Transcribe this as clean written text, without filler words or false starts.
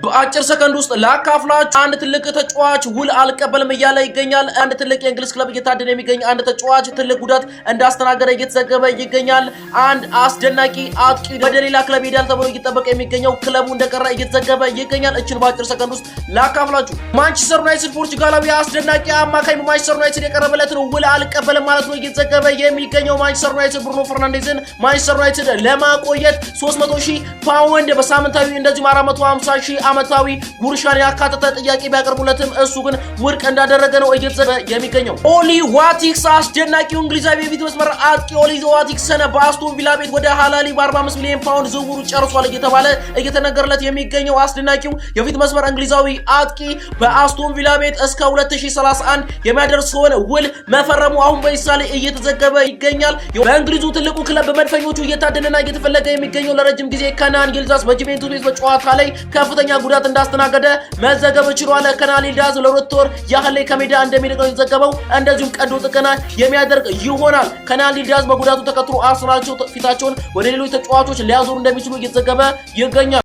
በአጭር ሰከንድ ውስጥ ላካፍላችሁ አንድ ትልቅ ተጫዋች ውል አልቀበልም እያለ ይገኛል። አንድ ትልቅ የእንግሊዝ ክለብ እየታደነ የሚገኝ አንድ ተጫዋች ትልቅ ጉዳት እንዳስተናገረ እየተዘገበ ይገኛል። አንድ አስደናቂ አጥቂ ወደ ሌላ ክለብ ይሄዳል ተብሎ እየተጠበቀ የሚገኘው ክለቡ እንደቀረ እየተዘገበ ይገኛል። እችን በአጭር ሰከንድ ውስጥ ላካፍላችሁ። ማንቸስተር ዩናይትድ ፖርቹጋላዊ አስደናቂ አማካይ በማንቸስተር ዩናይትድ የቀረበለትን ውል አልቀበልም ማለት ነው እየተዘገበ የሚገኘው። ማንቸስተር ዩናይትድ ብሩኖ ፈርናንዴዝን ማንቸስተር ዩናይትድ ለማቆየት 300,000 ፓውንድ በሳምንታዊ እንደዚሁም 450,000 አመታዊ ጉርሻን ያካተተ ጥያቄ ቢያቀርቡለትም እሱ ግን ውድቅ እንዳደረገ ነው እየተዘገበ የሚገኘው። ኦሊ ዋቲክስ አስደናቂው እንግሊዛዊ የፊት መስመር አጥቂ ኦሊ ዋቲክስን በአስቶን ቪላ ቤት ወደ ሃላሊ በ45 ሚሊዮን ፓውንድ ዝውውሩ ጨርሷል እየተባለ እየተነገረለት የሚገኘው አስደናቂው የፊት መስመር እንግሊዛዊ አጥቂ በአስቶን ቪላ ቤት እስከ 2031 የሚያደርሰውን ውል መፈረሙ አሁን በይሳሌ እየተዘገበ ይገኛል። በእንግሊዙ ትልቁ ክለብ በመድፈኞቹ እየታደነና እየተፈለገ የሚገኘው ለረጅም ጊዜ ከናን ይልዲዝ በጁቬንቱስ ቤት በጨዋታ ላይ ከፍተኛ ጉዳት እንዳስተናገደ መዘገብ ችሏል። ከናን ይልዲዝ ለሁለት ወር ያህል ከሜዳ እንደሚርቅ የተዘገበው እንደዚሁም ቀዶ ጥገና የሚያደርግ ይሆናል። ከናን ይልዲዝ በጉዳቱ ተከትሎ አርሰናል ፊታቸውን ወደ ሌሎች ተጫዋቾች ሊያዞሩ እንደሚችሉ እየተዘገበ ይገኛል።